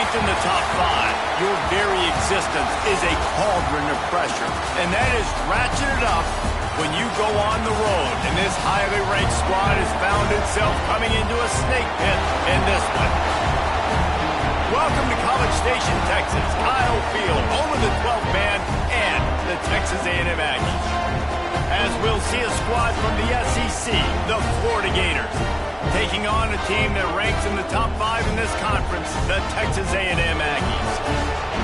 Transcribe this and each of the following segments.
Ranked in the top 5, your very existence is a cauldron of pressure. And that is ratcheted up when you go on the road. And this highly ranked squad has found itself coming into a snake pit in this one. Welcome to College Station, Texas. Kyle Field, home of the 12th man and the Texas A&M Aggies. As we'll see a squad from the SEC, the Florida Gators, taking on a team that ranks in the top 5 in this conference, the Texas A&M Aggies.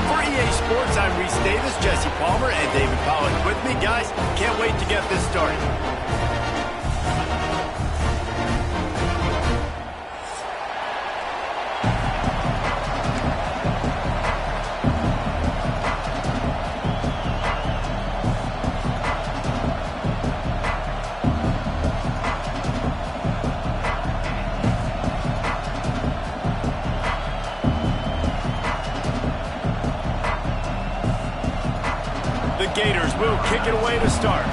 For EA Sports, I'm Reese Davis, Jesse Palmer, and David Pollack with me. Guys, can't wait to get this started. The Gators will kick it away to start.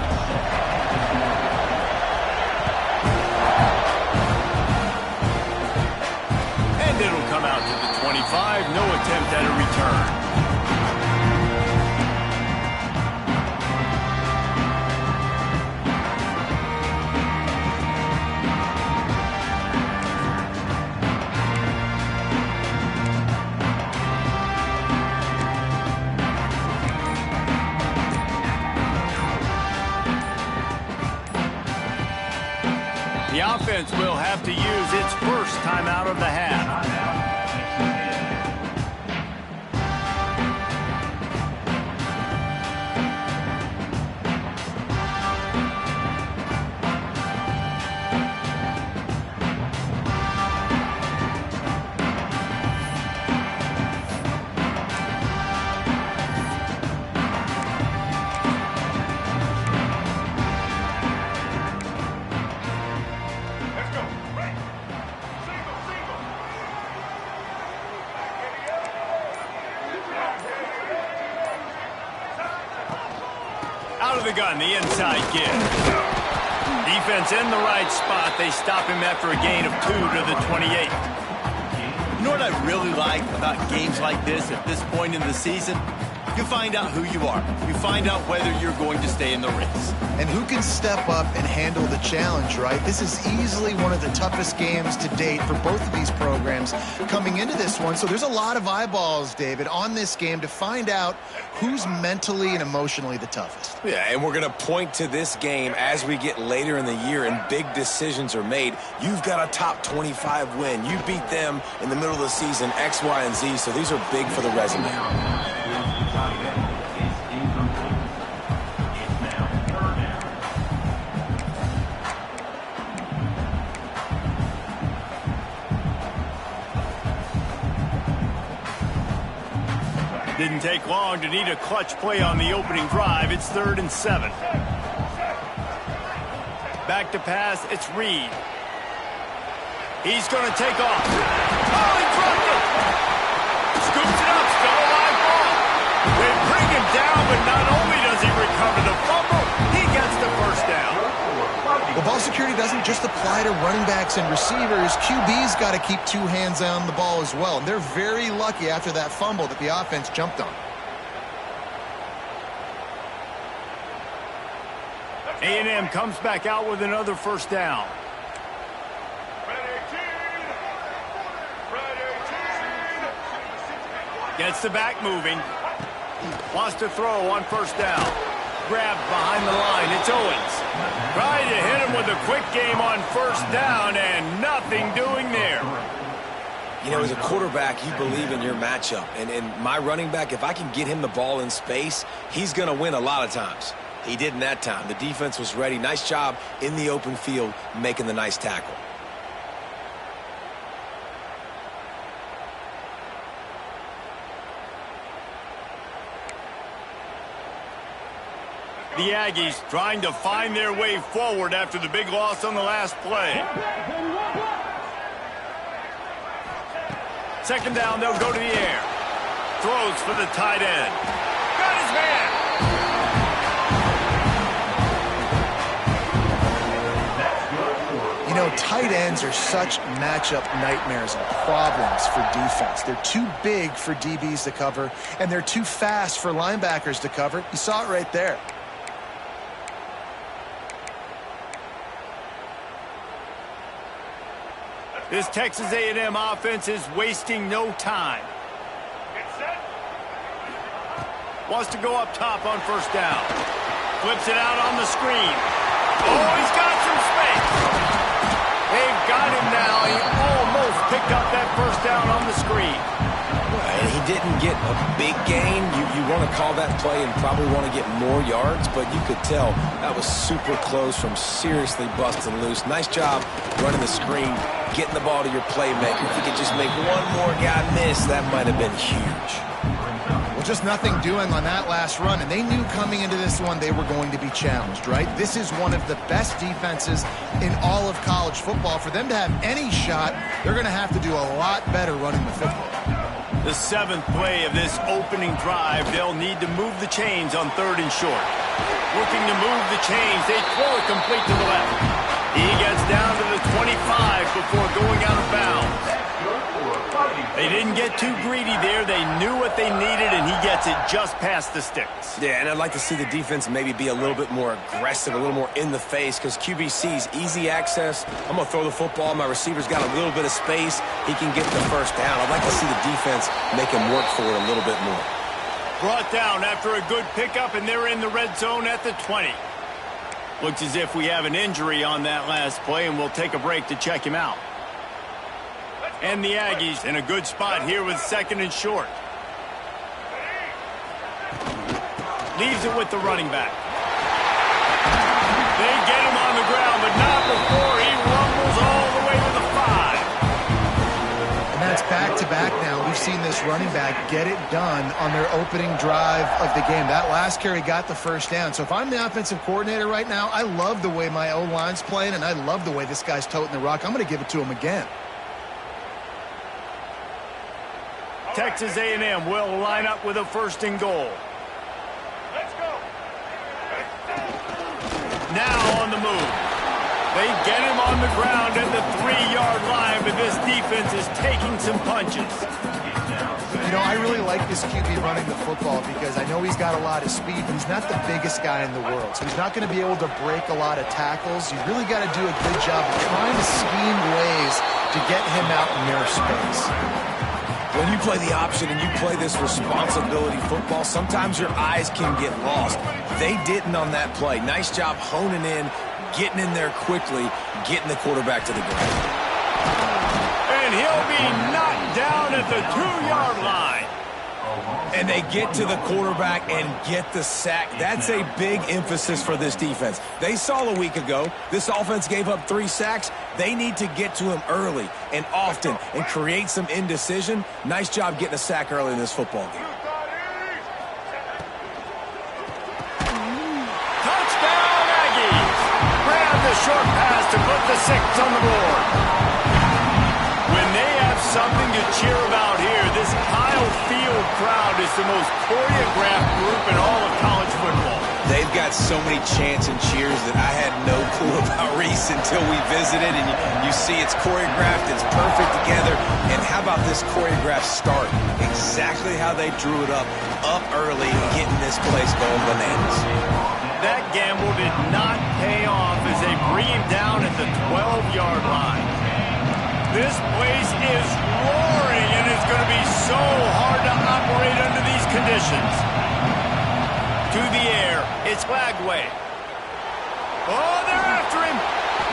And it'll come out to the 25. No attempt at a return. The offense will have to use its first time out of the half. Out of the gun, the inside give. Defense in the right spot. They stop him after a gain of 2 to the 28. You know what I really like about games like this at this point in the season? You find out who you are. You find out whether you're going to stay in the race. And who can step up and handle the challenge, right? This is easily one of the toughest games to date for both of these programs coming into this one. So there's a lot of eyeballs, David, on this game to find out who's mentally and emotionally the toughest. Yeah, and we're going to point to this game as we get later in the year and big decisions are made. You've got a top 25 win. You beat them in the middle of the season, X, Y, and Z, so these are big for the resume. Didn't take long to need a clutch play on the opening drive. It's 3rd and 7. Back to pass, it's Reed. He's going to take off. Oh, he dropped it! Scoops it up, still a live ball. They bring him down, but not only does he recover the fumble, he gets the first down. Well, ball security doesn't just apply to running backs and receivers. QB's got to keep 2 hands on the ball as well. And they're very lucky after that fumble that the offense jumped on. A&M comes back out with another first down. Gets the back moving. Wants to throw on first down. Grabbed behind the line. It's Owens. Trying to hit him with a quick game on first down and nothing doing there. You know, as a quarterback, you believe in your matchup. And my running back, if I can get him the ball in space, he's going to win a lot of times. He did in that time. The defense was ready. Nice job in the open field making the nice tackle. The Aggies trying to find their way forward after the big loss on the last play. 2nd down, they'll go to the air. Throws for the tight end. Got his man. You know, tight ends are such matchup nightmares and problems for defense. They're too big for DBs to cover, and they're too fast for linebackers to cover. You saw it right there. This Texas A&M offense is wasting no time. Wants to go up top on first down. Flips it out on the screen. Oh, he's got some space. They've got him now. He almost picked up that first down on the screen. And he didn't get a big gain. You want to call that play and probably want to get more yards, but you could tell that was super close from seriously busting loose. Nice job running the screen, getting the ball to your playmaker. If he could just make one more guy miss, that might have been huge. Well, just nothing doing on that last run, and they knew coming into this one they were going to be challenged, right? This is one of the best defenses in all of college football. For them to have any shot, they're going to have to do a lot better running the football. The 7th play of this opening drive, they'll need to move the chains on 3rd and short. Looking to move the chains, they throw it complete to the left. He gets down to the 25 before going out of bounds. They didn't get too greedy there. They knew what they needed, and he gets it just past the sticks. Yeah, and I'd like to see the defense maybe be a little bit more aggressive, a little more in the face, because QBC's easy access. I'm going to throw the football. My receiver's got a little bit of space. He can get the first down. I'd like to see the defense make him work for it a little bit more. Brought down after a good pickup, and they're in the red zone at the 20. Looks as if we have an injury on that last play, and we'll take a break to check him out. And the Aggies in a good spot here with 2nd and short. Leaves it with the running back. They get him on the ground, but not before he rumbles all the way to the 5. And that's back-to-back now. We've seen this running back get it done on their opening drive of the game. That last carry got the first down. So if I'm the offensive coordinator right now, I love the way my O-line's playing, and I love the way this guy's toting the rock. I'm going to give it to him again. Texas A&M will line up with a 1st and goal. Let's go. Now on the move. They get him on the ground at the 3-yard line, but this defense is taking some punches. You know, I really like this QB running the football because I know he's got a lot of speed, but he's not the biggest guy in the world. So he's not going to be able to break a lot of tackles. You really got to do a good job of trying to scheme ways to get him out in their space. When you play the option and you play this responsibility football, sometimes your eyes can get lost. They didn't on that play. Nice job honing in, getting in there quickly, getting the quarterback to the ground. And he'll be knocked down at the 2-yard line. And they get to the quarterback and get the sack. That's a big emphasis for this defense. They saw a week ago, this offense gave up 3 sacks. They need to get to him early and often and create some indecision. Nice job getting a sack early in this football game. Touchdown, Aggies! Grab the short pass to put the 6 on the board. When they have something to cheer about here, this Kyle Field crowd is the most choreographed group in all of college football. They've got so many chants and cheers that I had no clue about Reese until we visited, and you see it's choreographed, it's perfect together. And how about this choreographed start? Exactly how they drew it up early, getting this place going bananas. That gamble did not pay off as they bring him down at the 12-yard line. This place is roaring, and it's going to be so hard to operate under these conditions. To the air, it's Lagway. Oh, they're after him.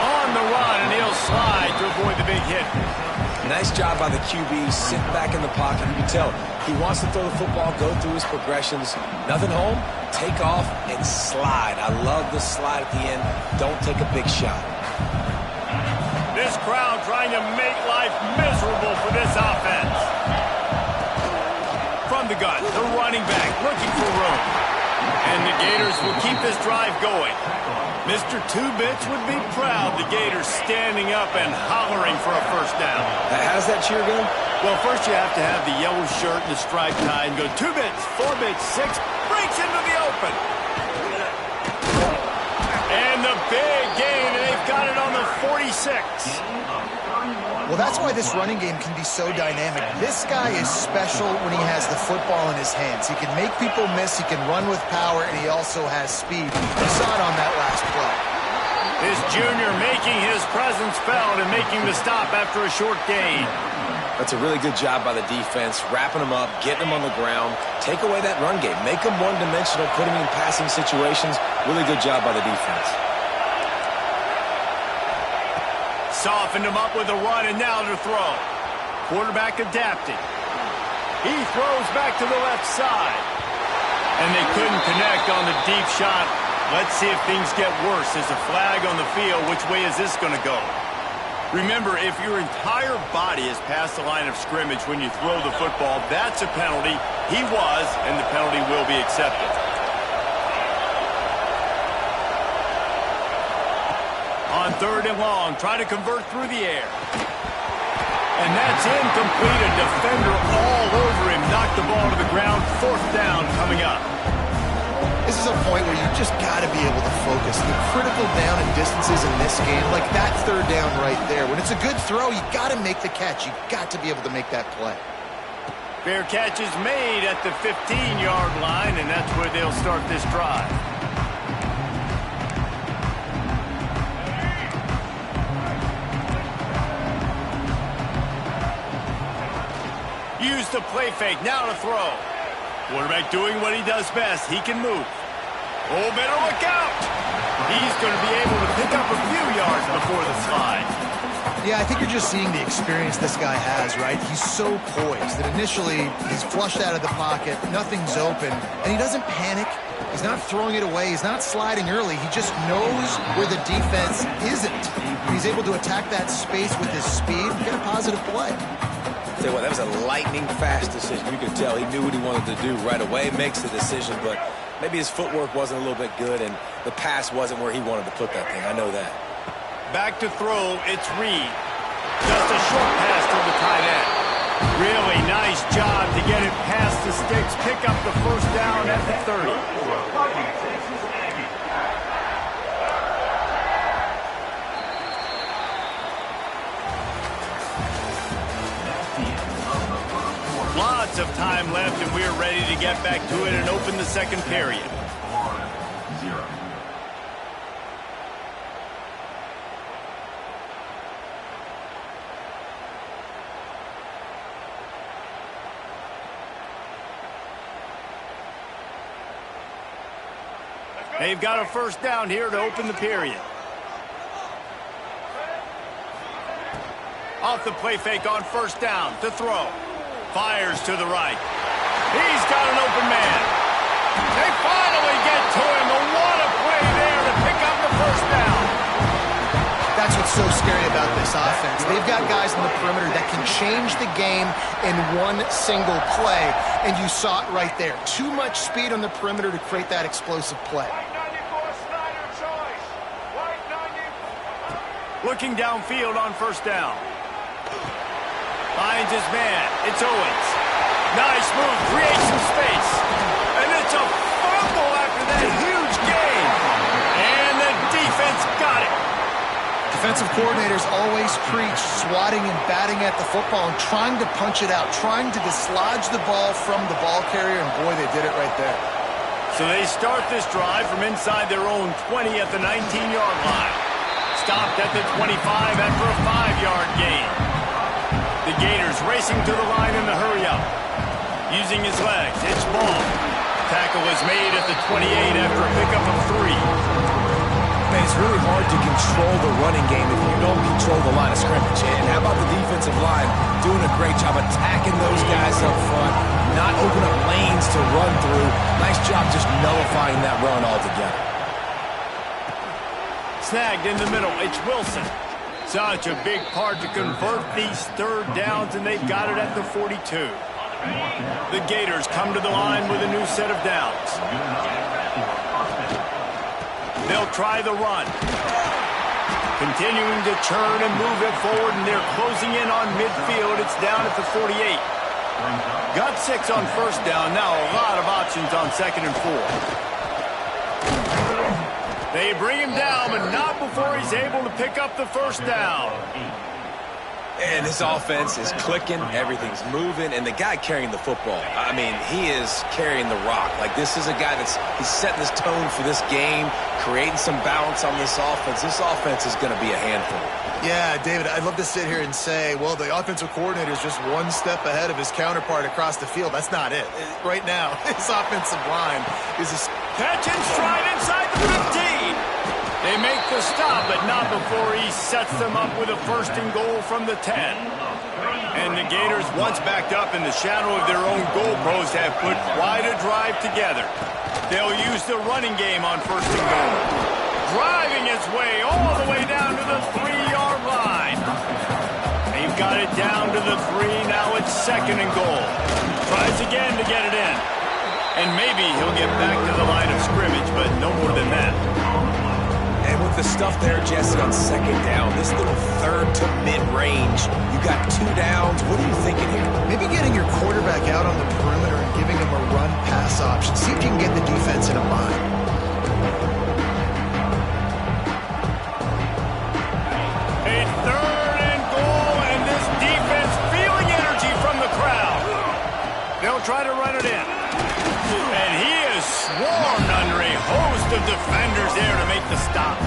On the run, and he'll slide to avoid the big hit. Nice job by the QB, sitting back in the pocket. You can tell he wants to throw the football, go through his progressions. Nothing home, take off, and slide. I love the slide at the end. Don't take a big shot. This crowd trying to make life miserable for this offense. From the gun, the running back looking for room. And the Gators will keep this drive going. Mr. Two-Bits would be proud the Gators standing up and hollering for a first down. How's that cheer go? Well, first you have to have the yellow shirt and the striped tie and go 2 bits, 4 bits, 6, breaks into the open. And the big gain, and they've got it on the 46. Well, that's why this running game can be so dynamic. This guy is special when he has the football in his hands. He can make people miss, he can run with power, and he also has speed. You saw it on that last play. This junior making his presence felt and making the stop after a short gain. That's a really good job by the defense, wrapping them up, getting them on the ground, take away that run game, make them one-dimensional, put them in passing situations. Really good job by the defense. Softened him up with a run, and now to throw. Quarterback adapted. He throws back to the left side. And they couldn't connect on the deep shot. Let's see if things get worse. There's a flag on the field. Which way is this going to go? Remember, if your entire body is past the line of scrimmage when you throw the football, that's a penalty. He was, and the penalty will be accepted. On 3rd and long, trying to convert through the air. And that's incomplete. A defender all over him. Knocked the ball to the ground. 4th down coming up. This is a point where you just got to be able to focus. The critical down and distances in this game, like that 3rd down right there. When it's a good throw, you got to make the catch. You got to be able to make that play. Fair catch is made at the 15-yard line, and that's where they'll start this drive. Use the play fake, now to throw. Quarterback doing what he does best. He can move. Oh, better look out. He's going to be able to pick up a few yards before the slide. Yeah, I think you're just seeing the experience this guy has, right? He's so poised that initially he's flushed out of the pocket, nothing's open, and he doesn't panic. He's not throwing it away. He's not sliding early. He just knows where the defense isn't. He's able to attack that space with his speed and get a positive play. Tell you what, that was a lightning-fast decision. You could tell he knew what he wanted to do right away, makes the decision, but maybe his footwork wasn't a little bit good, and the pass wasn't where he wanted to put that thing. I know that. Back to throw, it's Reed. Just a short pass to the tight end. Really nice job to get it past the sticks, pick up the 1st down at the 30. Lots of time left, and we're ready to get back to it and open the 2nd period. 1-0. They've got a 1st down here to open the period. Off the play fake on 1st down to throw. Fires to the right. He's got an open man. They finally get to him. And what a play there to pick up the 1st down. That's what's so scary about this offense. They've got guys in the perimeter that can change the game in one single play, and you saw it right there. Too much speed on the perimeter to create that explosive play. Looking downfield on 1st down. Finds his man. It's Owens. Nice move. Creates some space. And it's a fumble after that huge gain. And the defense got it. Defensive coordinators always preach swatting and batting at the football and trying to punch it out, trying to dislodge the ball from the ball carrier, and boy, they did it right there. So they start this drive from inside their own 20 at the 19-yard line. Stopped at the 25 after a 5-yard gain. The Gators racing to the line in the hurry-up. Using his legs, it's ball. Tackle is made at the 28 after a pickup of 3. Man, it's really hard to control the running game if you don't control the line of scrimmage. And how about the defensive line doing a great job attacking those guys up front, not open up lanes to run through. Nice job just nullifying that run altogether. Snagged in the middle, it's Wilson. Such a big part to convert these 3rd downs, and they've got it at the 42. The Gators come to the line with a new set of downs. They'll try the run. Continuing to churn and move it forward, and they're closing in on midfield. It's down at the 48. Got 6 on 1st down. Now a lot of options on 2nd and 4. They bring him down, but not before he's able to pick up the first down. And this offense is clicking, everything's moving, and the guy carrying the football, I mean, he is carrying the rock. Like, this is a guy he's setting this tone for this game, creating some balance on this offense. This offense is going to be a handful. Yeah, David, I'd love to sit here and say, well, the offensive coordinator is just one step ahead of his counterpart across the field. That's not it. Right now, his offensive line is a catch and stride inside the 15. They make the stop, but not before he sets them up with a first and goal from the 10. And the Gators, once backed up in the shadow of their own goalpost, have put quite a drive together. They'll use the running game on first and goal. Driving his way all the way down to the 3-yard line. They've got it down to the 3. Now it's second and goal. Tries again to get it in. And maybe he'll get back to the line of scrimmage, but no more than that. And with the stuff there, Jesse, on second down, this little third to mid-range, you got 2 downs. What are you thinking here? Maybe getting your quarterback out on the perimeter and giving him a run-pass option. See if you can get the defense in a bind. A third and goal, and this defense feeling energy from the crowd. They'll try to run it in. And he is swarmed under a host of defenders there to make the stop.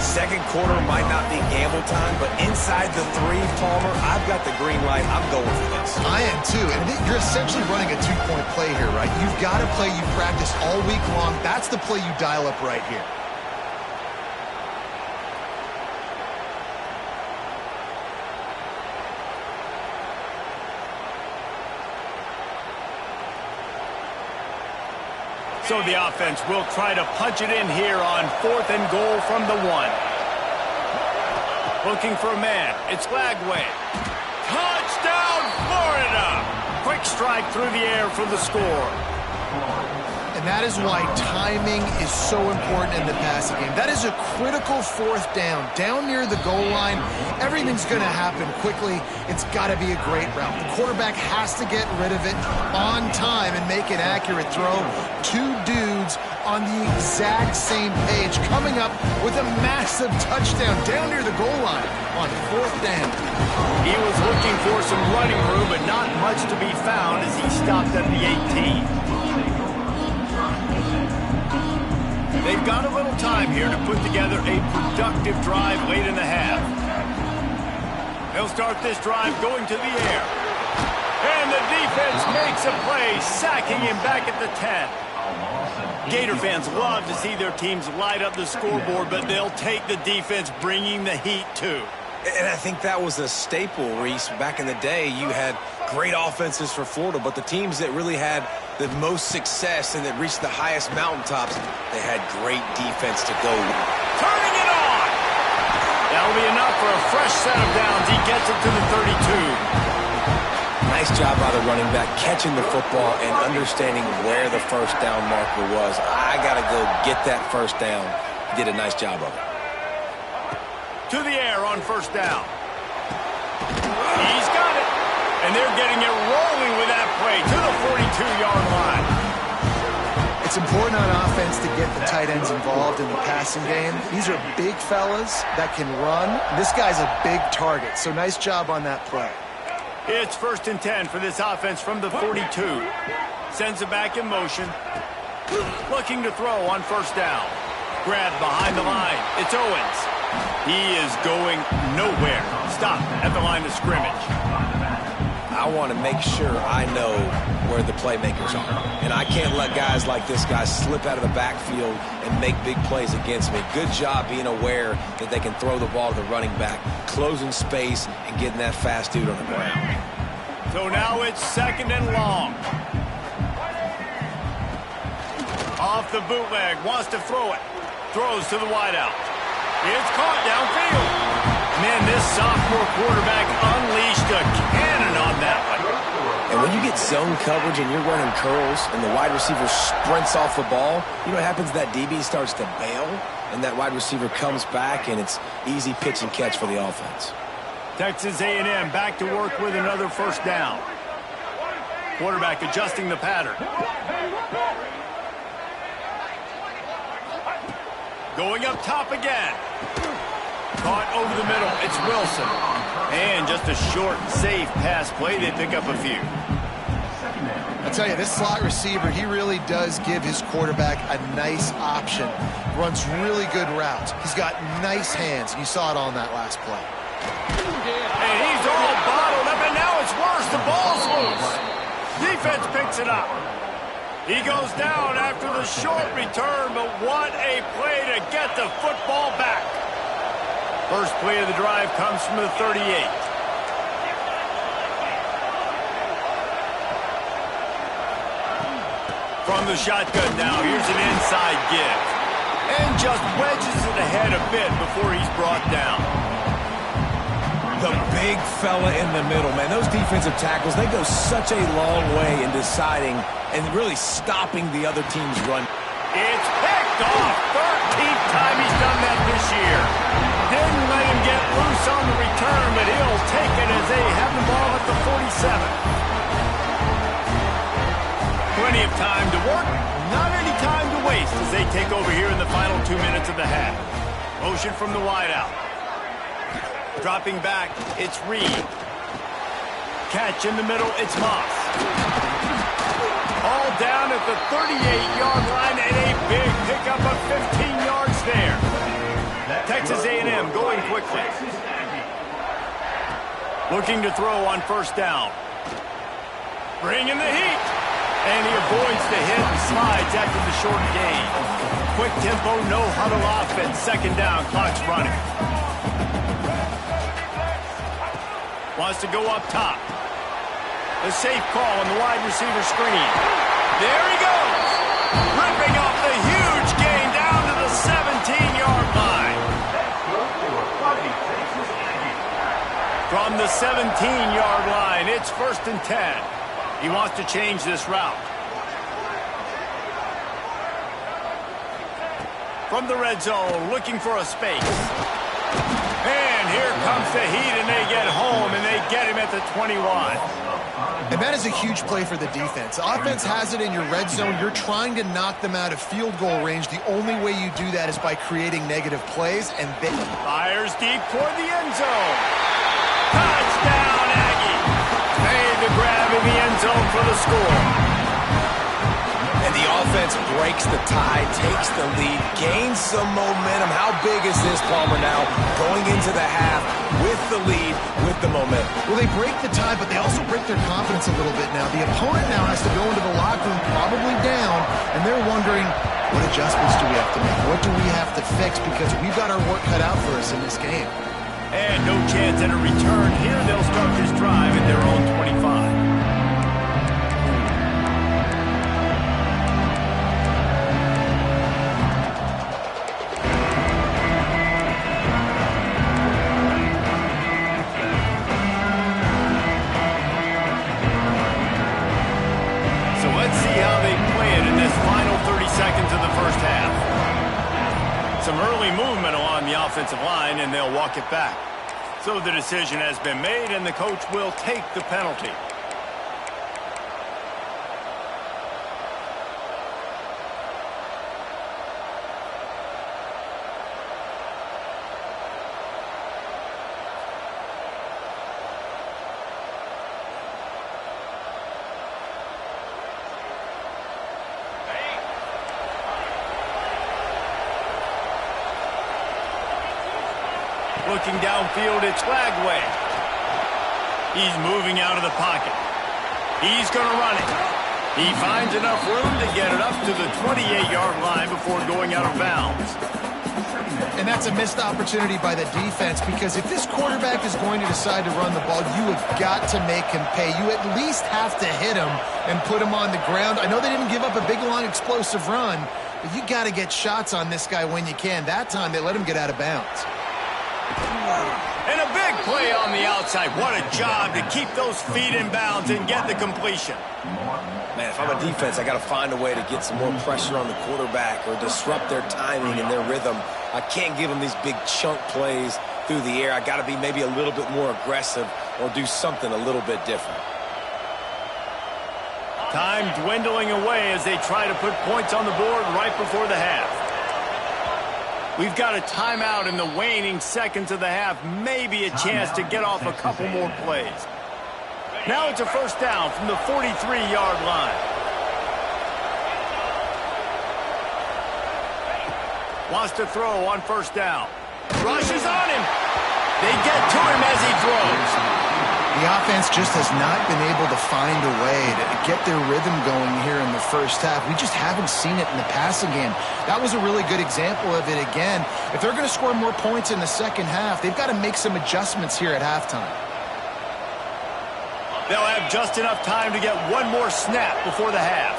Second quarter might not be gamble time, but inside the 3, Palmer, I've got the green light. I'm going for this. I am too, and you're essentially running a 2-point play here, right? You've got a play you practice all week long. That's the play you dial up right here. So the offense will try to punch it in here on fourth and goal from the 1. Looking for a man. It's Lagway. Touchdown, Florida! Quick strike through the air for the score. And that is why timing is so important in the passing game. That is a critical 4th down. Down near the goal line, everything's going to happen quickly. It's got to be a great route. The quarterback has to get rid of it on time and make an accurate throw. 2 dudes on the exact same page, coming up with a massive touchdown down near the goal line on 4th down. He was looking for some running room, but not much to be found as he stopped at the 18. They've got a little time here to put together a productive drive late in the half. They'll start this drive going to the air. And the defense makes a play, sacking him back at the 10. Gator fans love to see their teams light up the scoreboard, but they'll take the defense bringing the heat too. And I think that was a staple, Reese. Back in the day, you had great offenses for Florida, but the teams that really had the most success and that reached the highest mountaintops, they had great defense to go with. Turning it on! That'll be enough for a fresh set of downs. He gets it to the 32. Nice job by the running back, catching the football and understanding where the first down marker was. I got to go get that first down. He did a nice job of it. To the air on first down. He's got it. And they're getting it rolling with that play to the 42-yard line. It's important on offense to get the tight ends involved in the passing game. These are big fellas that can run. This guy's a big target, so nice job on that play. It's 1st and 10 for this offense from the 42. Sends it back in motion. Looking to throw on first down. Grabbed behind the line. It's Owens. He is going nowhere. Stop at the line of scrimmage. I want to make sure I know where the playmakers are. And I can't let guys like this guy slip out of the backfield and make big plays against me. Good job being aware that they can throw the ball to the running back, closing space, and getting that fast dude on the ground. So now it's 2nd and long. Off the bootleg, wants to throw it. Throws to the wideout. It's caught downfield. Man, this sophomore quarterback unleashed a cannon on that one. And when you get zone coverage and you're running curls and the wide receiver sprints off the ball, you know what happens? That DB starts to bail, and that wide receiver comes back, and it's easy pitch and catch for the offense. Texas A&M back to work with another first down. Quarterback adjusting the pattern. Going up top again. Caught over the middle. It's Wilson. And just a short, safe pass play. They pick up a few. I tell you, this slot receiver, he really does give his quarterback a nice option. Runs really good routes. He's got nice hands. You saw it on that last play. And he's all bottled up, and now it's worse. The ball's loose. Defense picks it up. He goes down after the short return, but what a play to get the football back. First play of the drive comes from the 38. From the shotgun now, here's an inside give. And just wedges it ahead a bit before he's brought down. The big fella in the middle, man. Those defensive tackles, they go such a long way in deciding and really stopping the other team's run. It's picked off. 13th time he's done that this year. Didn't let him get loose on the return, but he'll take it as they have the ball at the 47. Plenty of time to work, not any time to waste as they take over here in the final 2 minutes of the half. Motion from the wideout. Dropping back, it's Reed. Catch in the middle, it's Moss. All down at the 38-yard line and a big pickup of 15 yards there. Texas A&M going quickly. Looking to throw on first down. Bringing the heat. And he avoids the hit and slides after the short gain. Quick tempo, no huddle offense. Second down, clock's running. Wants to go up top. A safe call on the wide receiver screen. There he goes. Ripping off the huge gain down to the 17-yard line. From the 17-yard line, it's 1st and 10. He wants to change this route. From the red zone, looking for a space. And here comes the heat, and they get home, and they get him at the 21. And that is a huge play for the defense. Offense has it in your red zone. You're trying to knock them out of field goal range. The only way you do that is by creating negative plays, and they... Fires deep toward the end zone. Touchdown, Aggie. Made the grab in the end zone for the score. And the offense breaks the tie, takes the lead, gains some momentum. How big is this, Palmer, now? Going into the half with the lead, with the momentum. Well, they break the tie, but they also break their confidence a little bit now. The opponent now has to go into the locker room probably down, and they're wondering, what adjustments do we have to make? What do we have to fix? Because we've got our work cut out for us in this game. And no chance at a return here. They'll start this drive at their own 25. Seconds of the first half. Some early movement along the offensive line, and they'll walk it back. So the decision has been made, and the coach will take the penalty. Looking downfield, it's Lagway. He's moving out of the pocket. He's going to run it. He finds enough room to get it up to the 28-yard line before going out of bounds. And that's a missed opportunity by the defense, because if this quarterback is going to decide to run the ball, you have got to make him pay. You at least have to hit him and put him on the ground. I know they didn't give up a big, long, explosive run, but you got to get shots on this guy when you can. That time, they let him get out of bounds. And a big play on the outside. What a job to keep those feet in bounds and get the completion. Man, if I'm a defense, I got to find a way to get some more pressure on the quarterback or disrupt their timing and their rhythm. I can't give them these big chunk plays through the air. I got to be maybe a little bit more aggressive or do something a little bit different. Time dwindling away as they try to put points on the board right before the half. We've got a timeout in the waning seconds of the half. Maybe a chance to get off a couple more plays. Now it's a first down from the 43-yard line. Wants to throw on first down. Rushes on him. They get to him as he throws. The offense just has not been able to find a way to get their rhythm going here in the first half. We just haven't seen it in the passing game. That was a really good example of it again. If they're going to score more points in the second half, they've got to make some adjustments here at halftime. They'll have just enough time to get one more snap before the half.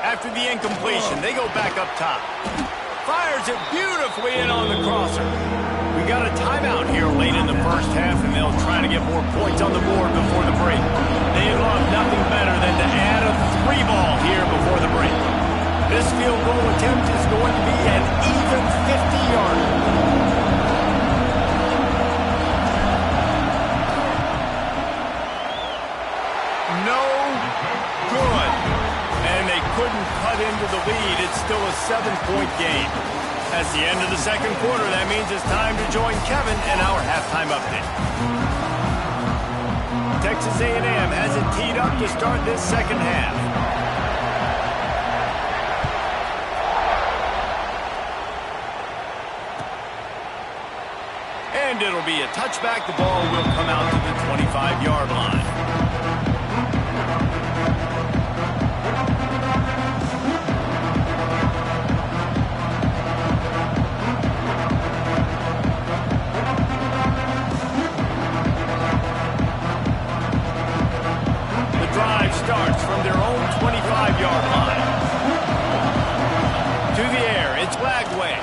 After the incompletion, they go back up top. Fires it beautifully in on the crosser. We got a timeout here late in the first half, and they'll try to get more points on the board before the break. They'd love nothing better than to add a 3-ball here before the break. This field goal attempt is going to be an even 50-yarder. No good. And they couldn't cut into the lead. It's still a 7-point game. That's the end of the second quarter. That means it's time to join Kevin in our halftime update. Texas A&M has it teed up to start this second half. And it'll be a touchback. The ball will come out to the 25-yard line. Starts from their own 25-yard line. To the air, it's Lagway.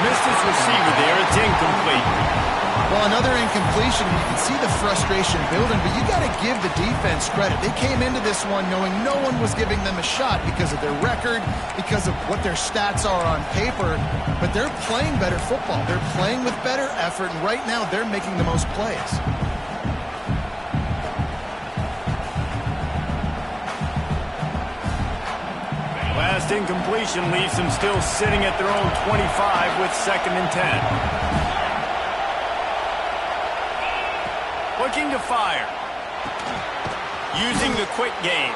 Missed his receiver there, it's incomplete. Well, another incompletion, you can see the frustration building, but you got to give the defense credit. They came into this one knowing no one was giving them a shot because of their record, because of what their stats are on paper, but they're playing better football. They're playing with better effort, and right now they're making the most plays. Last incompletion leaves them still sitting at their own 25 with 2nd and 10. Looking to fire. Using the quick game.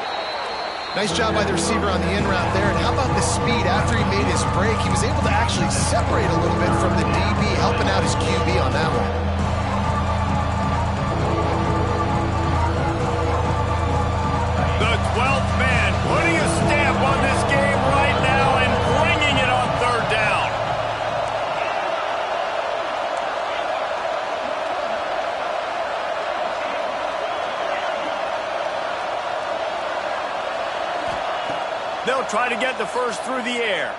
Nice job by the receiver on the in route there. And how about the speed after he made his break? He was able to actually separate a little bit from the DB, helping out his QB on that one. The 12th man putting a stamp on this game right now and bringing it on 3rd down. They'll try to get the first through the air.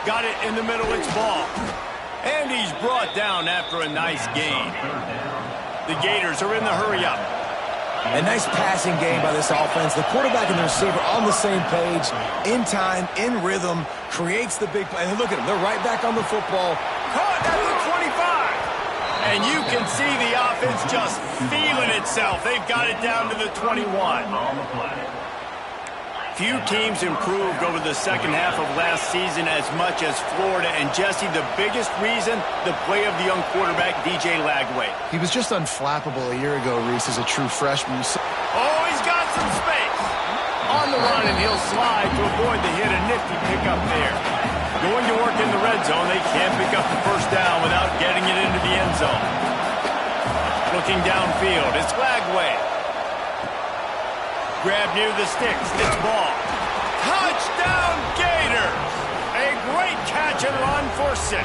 Got it in the middle, it's ball. And he's brought down after a nice gain. The Gators are in the hurry-up. A nice passing game by this offense. The quarterback and the receiver on the same page, in time, in rhythm, creates the big play. And look at them. They're right back on the football. Caught at the 25. And you can see the offense just feeling itself. They've got it down to the 21. Few teams improved over the second half of last season as much as Florida. And, Jesse, the biggest reason, the play of the young quarterback, DJ Lagway. He was just unflappable a year ago, Reese, as a true freshman. Oh, he's got some space. On the run, and he'll slide to avoid the hit. A nifty pickup there. Going to work in the red zone. They can't pick up the first down without getting it into the end zone. Looking downfield, it's Lagway. Grab near the sticks. It's ball. Touchdown, Gators! A great catch and run for 6.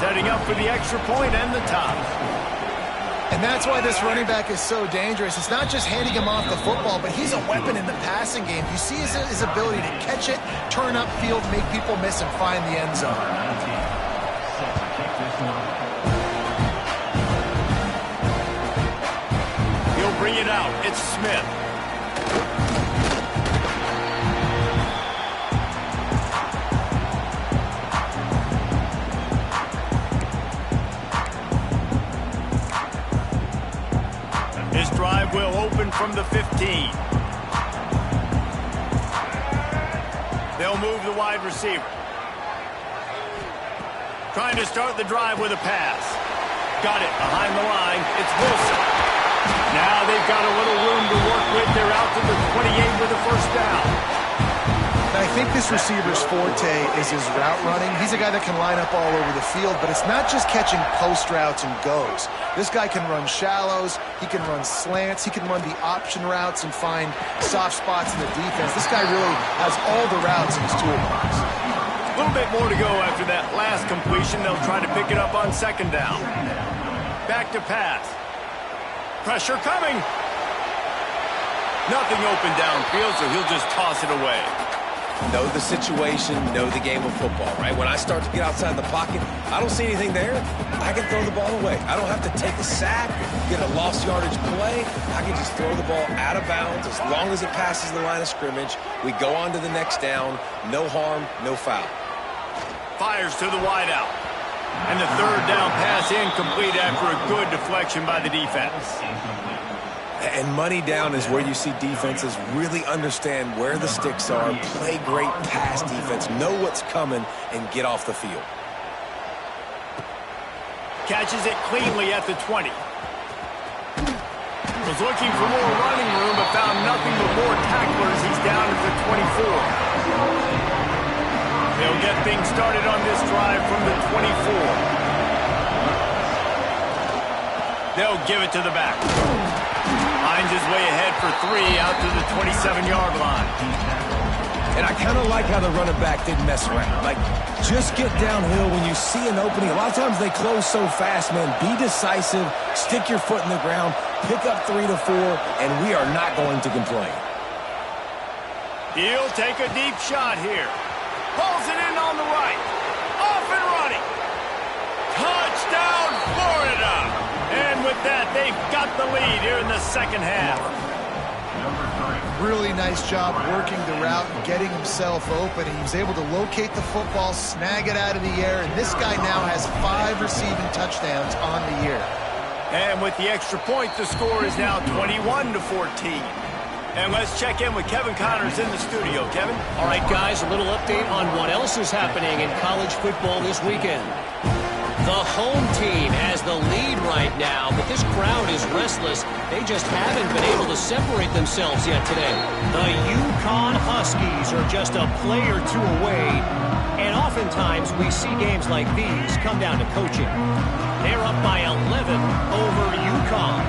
Setting up for the extra point and the tie. And that's why this running back is so dangerous. It's not just handing him off the football, but he's a weapon in the passing game. You see his ability to catch it, turn upfield, make people miss, and find the end zone. He'll bring it out. It's Smith. His drive will open from the 15. They'll move the wide receiver. Trying to start the drive with a pass. Got it behind the line. It's Wilson. Now they've got a little room to work with. They're out to the 28 with a first down. I think this receiver's forte is his route running. He's a guy that can line up all over the field, but it's not just catching post routes and goes. This guy can run shallows, he can run slants, he can run the option routes and find soft spots in the defense. This guy really has all the routes in his toolbox. A little bit more to go after that last completion. They'll try to pick it up on second down. Back to pass. Pressure coming. Nothing open downfield, so he'll just toss it away. Know the situation, know the game of football, right? When I start to get outside the pocket, I don't see anything there. I can throw the ball away. I don't have to take a sack, get a lost yardage play. I can just throw the ball out of bounds as long as it passes the line of scrimmage. We go on to the next down. No harm, no foul. Fires to the wideout. And the third down pass incomplete after a good deflection by the defense. And money down is where you see defenses really understand where the sticks are, play great pass defense, know what's coming, and get off the field. Catches it cleanly at the 20. Was looking for more running room, but found nothing but more tacklers. He's down at the 24. They'll get things started on this drive from the 24. They'll give it to the back. Finds his way ahead for 3 out to the 27-yard line. And I kind of like how the running back didn't mess around. Like, just get downhill when you see an opening. A lot of times they close so fast, man. Be decisive, stick your foot in the ground, pick up 3 to 4, and we are not going to complain. He'll take a deep shot here. Pulls it in on the right. Off and running. Touchdown, Florida. And with that, they've got the lead here in the second half. Really nice job working the route and getting himself open. He was able to locate the football, snag it out of the air, and this guy now has 5 receiving touchdowns on the year. And with the extra point, the score is now 21-14. And let's check in with Kevin Connors in the studio. Kevin? All right, guys, a little update on what else is happening in college football this weekend. The home team has the lead right now, but this crowd is restless. They just haven't been able to separate themselves yet today. The UConn Huskies are just a play or 2 away, and oftentimes we see games like these come down to coaching. They're up by 11 over UConn.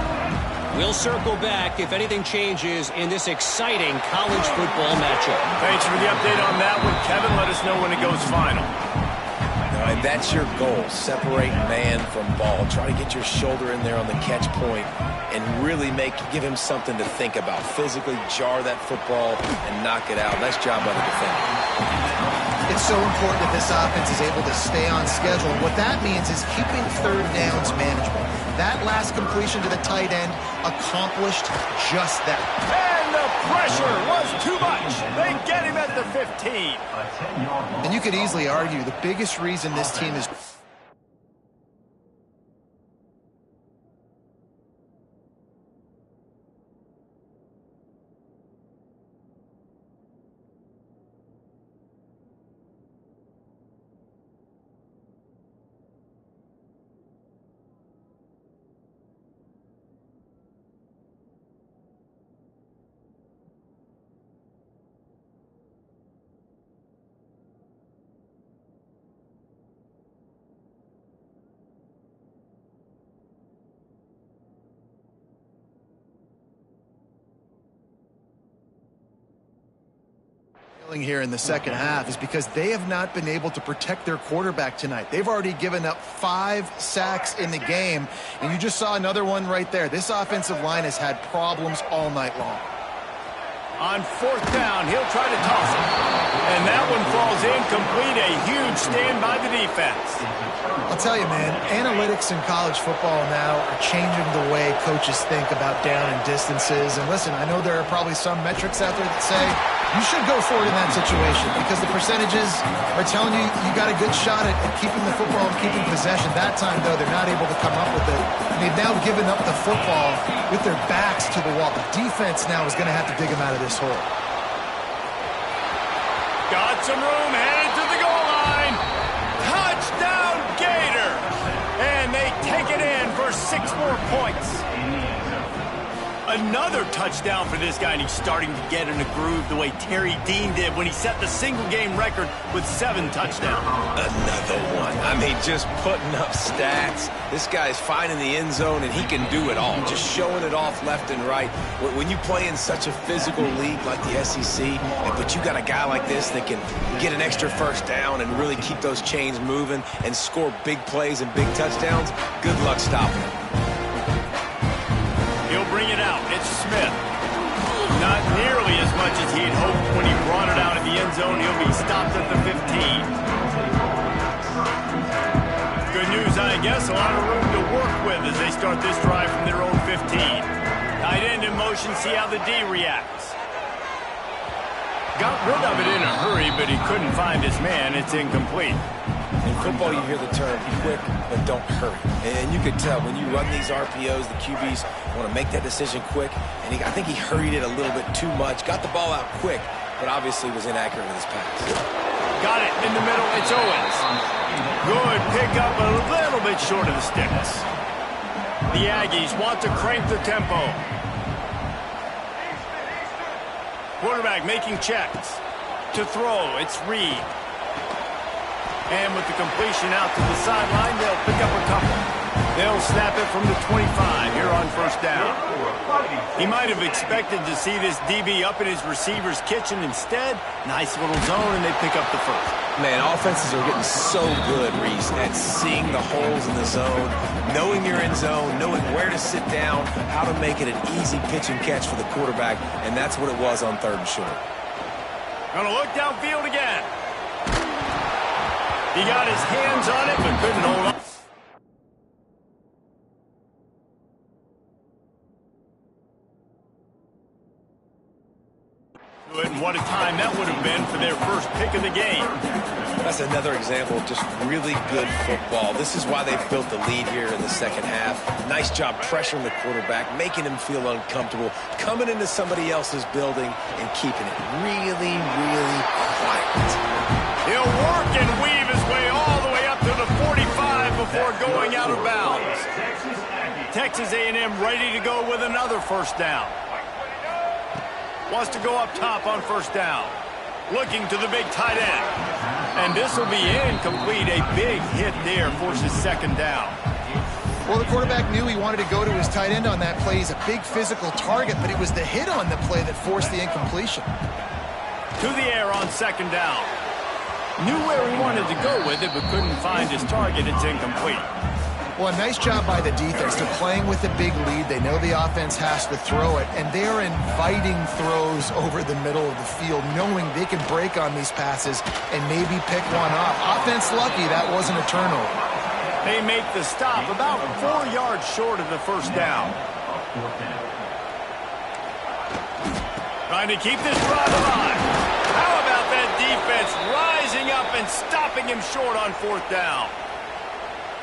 We'll circle back if anything changes in this exciting college football matchup. Thanks for the update on that one, Kevin. Let us know when it goes final. And that's your goal. Separate man from ball. Try to get your shoulder in there on the catch point and really give him something to think about. Physically jar that football and knock it out. Nice job by the defender. It's so important that this offense is able to stay on schedule. And what that means is keeping third downs manageable. That last completion to the tight end accomplished just that. And the pressure was too much. They get him at the 15. And you could easily argue the biggest reason this team is... here in the second half is because they have not been able to protect their quarterback tonight. They've already given up 5 sacks in the game, and you just saw another one right there. This offensive line has had problems all night long. On 4th down, he'll try to toss it. And that one falls incomplete. A huge stand by the defense. I'll tell you, man, analytics in college football now are changing the way coaches think about down and distances. And listen, I know there are probably some metrics out there that say you should go for it in that situation because the percentages are telling you you got a good shot at keeping the football and keeping possession. That time, though, they're not able to come up with it. And they've now given up the football with their backs to the wall. The defense now is going to have to dig them out of this hole. Got some room, headed to the goal line. Touchdown, Gators! And they take it in for 6 more points. Another touchdown for this guy, and he's starting to get in a groove the way Terry Dean did when he set the single-game record with 7 touchdowns. Another one. I mean, just putting up stats. This guy's finding the end zone, and he can do it all. Just showing it off left and right. When you play in such a physical league like the SEC, but you got a guy like this that can get an extra first down and really keep those chains moving and score big plays and big touchdowns, good luck stopping him. He'll bring it out. It's Smith. Not nearly as much as he had hoped when he brought it out of the end zone. He'll be stopped at the 15. Good news, I guess. A lot of room to work with as they start this drive from their own 15. Tight end in motion. See how the D reacts. Got rid of it in a hurry, but he couldn't find his man. It's incomplete. In football, you hear the term quick, but don't hurry. And you could tell when you run these RPOs, the QBs want to make that decision quick. And I think he hurried it a little bit too much. Got the ball out quick, but obviously was inaccurate with his pass. Got it in the middle. It's Owens. Good pickup, a little bit short of the sticks. The Aggies want to crank the tempo. Quarterback making checks. To throw, it's Reed. And with the completion out to the sideline, they'll pick up a couple. They'll snap it from the 25 here on first down. He might have expected to see this DB up in his receiver's kitchen. Instead, nice little zone, and they pick up the first. Man, offenses are getting so good, Reese, at seeing the holes in the zone, knowing your end zone, knowing where to sit down, how to make it an easy pitch and catch for the quarterback, and that's what it was on 3rd and short. Gonna look downfield again. He got his hands on it, but couldn't hold on. And what a time that would have been for their first pick of the game. That's another example of just really good football. This is why they've built the lead here in the second half. Nice job pressuring the quarterback, making him feel uncomfortable, coming into somebody else's building and keeping it really, really quiet. He'll work and weave his way all the way up to the 45 before going out of bounds. Texas A&M ready to go with another first down. Wants to go up top on first down. Looking to the big tight end. And this will be incomplete. A big hit there forces 2nd down. Well, the quarterback knew he wanted to go to his tight end on that play. He's a big physical target, but it was the hit on the play that forced the incompletion. To the air on 2nd down. Knew where he wanted to go with it, but couldn't find his target. It's incomplete. Well, a nice job by the defense. They're playing with a big lead. They know the offense has to throw it, and they're inviting throws over the middle of the field, knowing they can break on these passes and maybe pick one off. Offense lucky that wasn't a turnover. They make the stop about 4 yards short of the first down. Trying to keep this drive alive. How about that defense rising up and stopping him short on 4th down?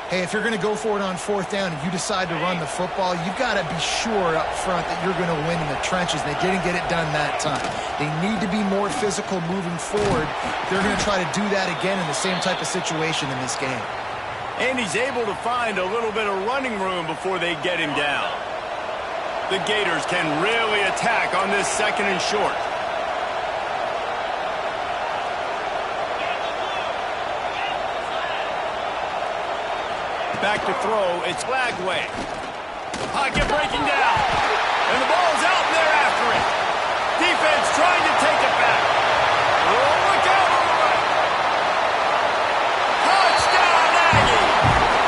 Hey, if you're going to go for it on 4th down and you decide to run the football, you've got to be sure up front that you're going to win in the trenches. They didn't get it done that time. They need to be more physical moving forward. They're going to try to do that again in the same type of situation in this game. And he's able to find a little bit of running room before they get him down. The Gators can really attack on this 2nd and short. Back to throw, it's Lagway. Pocket breaking down. And the ball's out and they're after it. Defense trying to take it back. Oh, look out on the right. Touchdown, Aggie.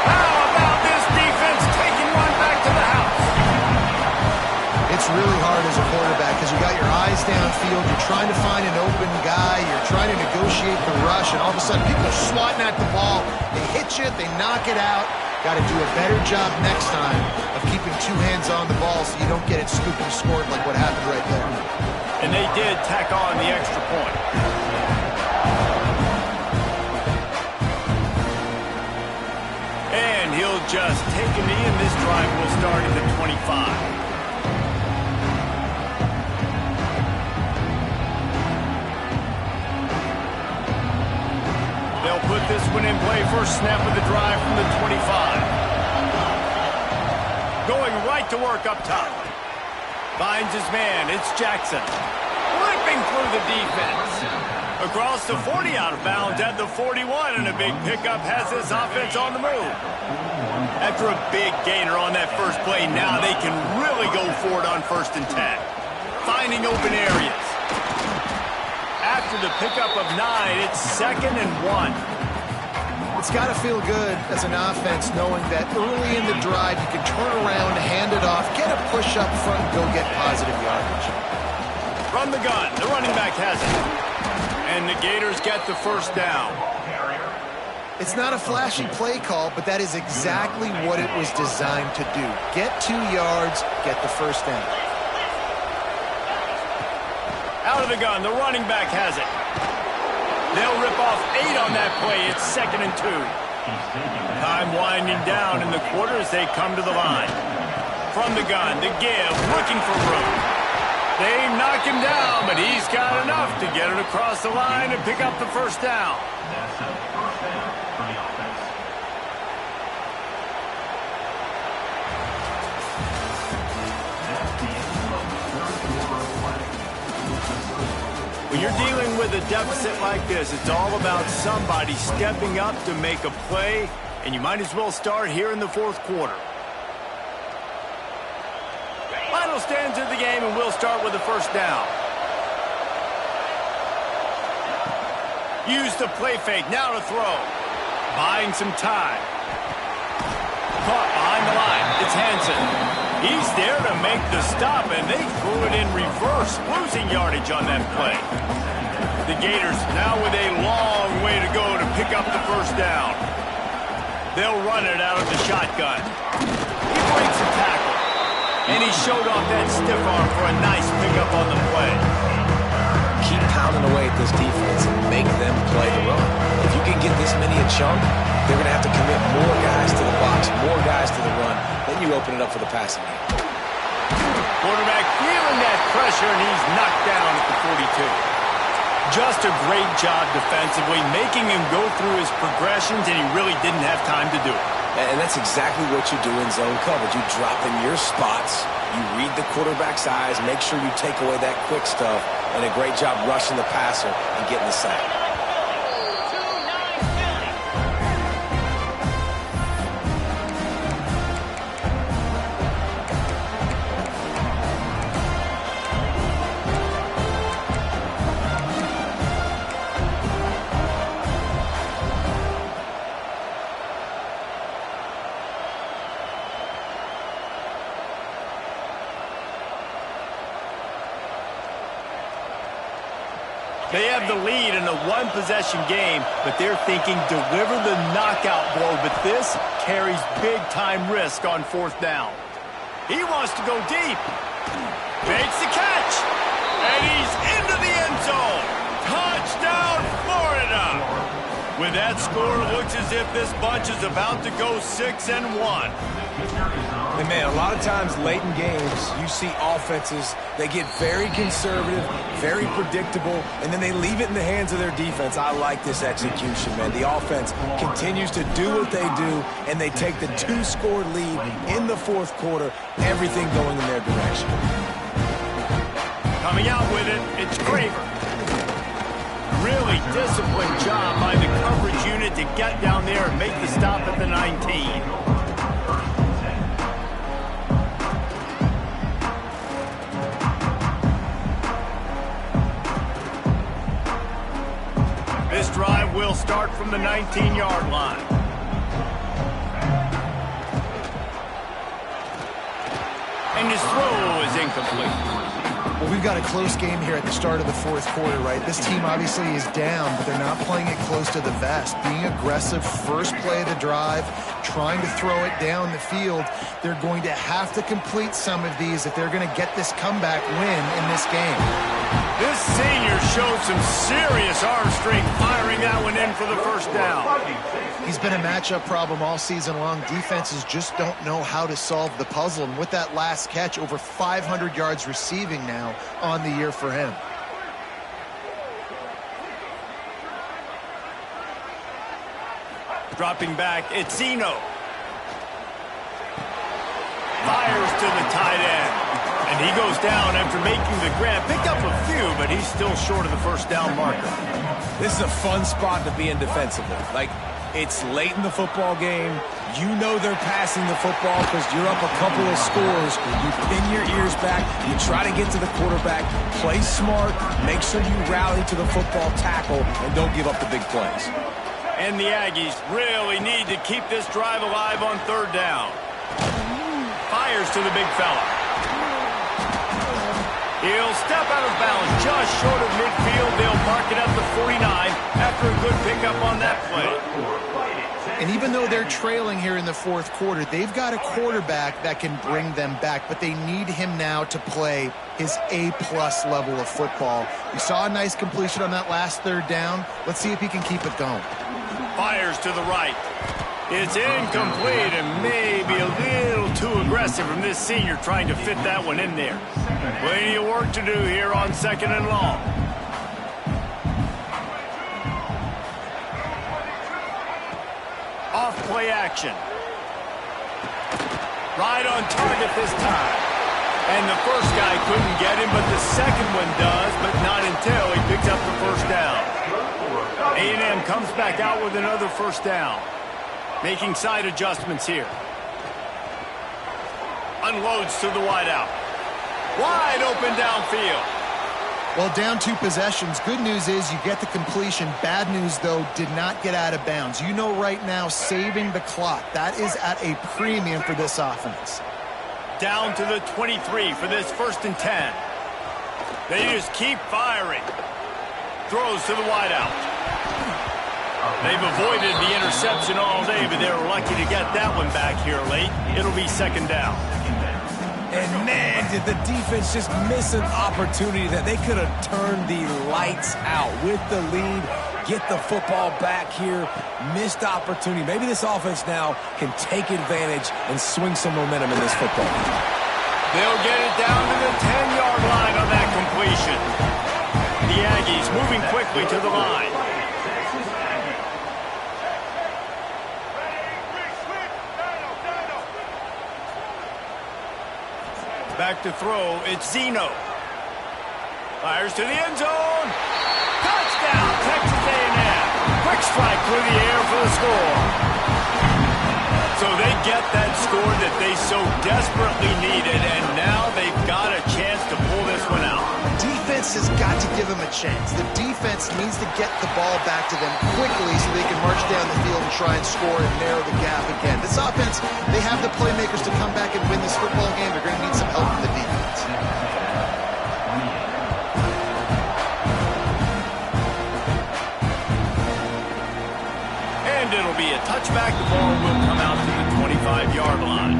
How about this defense taking one back to the house? It's really hard as a quarterback because you got your eyes downfield. You're trying to find an open guy. You're trying to negotiate the rush, and all of a sudden people are swatting at the ball. They hit you, they knock it out. Got to do a better job next time of keeping 2 hands on the ball so you don't get it scooped and scored like what happened right there. And they did tack on the extra point. And he'll just take a knee, and this drive will start at the 25. first snap of the drive from the 25. Going right to work up top. Finds his man. It's Jackson. Ripping through the defense. Across the 40, out of bounds at the 41, and a big pickup has this offense on the move. After a big gainer on that first play, now they can really go for it on 1st and 10. Finding open areas. After the pickup of 9, it's 2nd and 1. It's got to feel good as an offense knowing that early in the drive you can turn around, hand it off, get a push up front, and go get positive yardage. From the gun, the running back has it. And the Gators get the first down. It's not a flashy play call, but that is exactly what it was designed to do. Get 2 yards, get the first down. Out of the gun, the running back has it. They'll rip off 8 on that play. It's 2nd and 2. Time winding down in the quarter as they come to the line. From the gun, the give, looking for room. They knock him down, but he's got enough to get it across the line and pick up the first down. That's a first down for the offense. That's the end of the third quarter play. When you're dealing with a deficit like this, it's all about somebody stepping up to make a play, and you might as well start here in the 4th quarter. Final stands of the game, and we'll start with the first down. Use the play fake, now to throw. Buying some time. Caught behind the line, it's Hansen. He's there to make the stop, and they threw it in reverse, losing yardage on that play. The Gators now with a long way to go to pick up the first down. They'll run it out of the shotgun. He breaks a tackle, and he showed off that stiff arm for a nice pickup on the play. Keep pounding away at this defense and make them play the run. If you can get this many a chunk, they're going to have to commit more guys to the box, more guys to the run. Then you open it up for the passing game. Quarterback feeling that pressure, and he's knocked down at the 42. Just a great job defensively, making him go through his progressions, and he really didn't have time to do it. And that's exactly what you do in zone coverage. You drop in your spots, you read the quarterback's eyes, make sure you take away that quick stuff, and a great job rushing the passer and getting the sack. They have the lead in a one-possession game, but they're thinking deliver the knockout blow, but this carries big-time risk on 4th down. He wants to go deep. Makes the catch. And he's into the end zone. Touchdown, Florida. With that score, it looks as if this bunch is about to go 6-1. And man, a lot of times late in games, you see offenses, they get very conservative, very predictable, and then they leave it in the hands of their defense. I like this execution, man. The offense continues to do what they do, and they take the 2-score lead in the 4th quarter, everything going in their direction. Coming out with it, it's Craver. Really disciplined job by the coverage unit to get down there and make the stop at the 19. This drive will start from the 19-yard line. And his throw is incomplete. Well, we've got a close game here at the start of the 4th quarter, right? This team obviously is down, but they're not playing it close to the vest. Being aggressive, first play of the drive, trying to throw it down the field. They're going to have to complete some of these if they're going to get this comeback win in this game. This senior showed some serious arm strength firing that one in for the first down. He's been a matchup problem all season long. Defenses just don't know how to solve the puzzle. And with that last catch, over 500 yards receiving now on the year for him. Dropping back, it's Zeno. Fires to the tight end. And he goes down after making the grab. Picked up a few, but he's still short of the first down marker. This is a fun spot to be in defensively. Like, it's late in the football game. You know they're passing the football because you're up a couple of scores. You pin your ears back. You try to get to the quarterback. Play smart. Make sure you rally to the football tackle and don't give up the big plays. And the Aggies really need to keep this drive alive on third down. Fires to the big fella. He'll step out of bounds just short of midfield. They'll mark it at the 49 after a good pickup on that play. And even though they're trailing here in the fourth quarter, they've got a quarterback that can bring them back, but they need him now to play his A-plus level of football. We saw a nice completion on that last third down. Let's see if he can keep it going. Fires to the right. It's incomplete and maybe a little too aggressive from this senior trying to fit that one in there. Plenty of work to do here on second and long. Off play action. Right on target this time. And the first guy couldn't get him, but the second one does, but not until he picks up the first down. A&M comes back out with another first down. Making side adjustments here. Unloads to the wideout. Wide open downfield. Well, down 2 possessions. Good news is you get the completion. Bad news, though, did not get out of bounds. You know right now, saving the clock. That is at a premium for this offense. Down to the 23 for this 1st and 10. They just keep firing. Throws to the wideout. They've avoided the interception all day, but they were lucky to get that one back here late. It'll be 2nd down. And man, did the defense just miss an opportunity that they could have turned the lights out with the lead, get the football back here, missed opportunity. Maybe this offense now can take advantage and swing some momentum in this football game. They'll get it down to the 10-yard line on that completion. The Aggies moving quickly to the line. Back to throw, it's Zeno. Fires to the end zone. Touchdown, Texas A&M. Quick strike through the air for the score. So they get that score that they so desperately needed, and now they've got a chance to pull this one out. Defense has got to give them a chance. The defense needs to get the ball back to them quickly so they can march down the field and try and score and narrow the gap again. This offense, they have the playmakers to come back and win this football game. They're going to need some help from the defense. And it'll be a touchback. The ball will come out to the 25-yard line.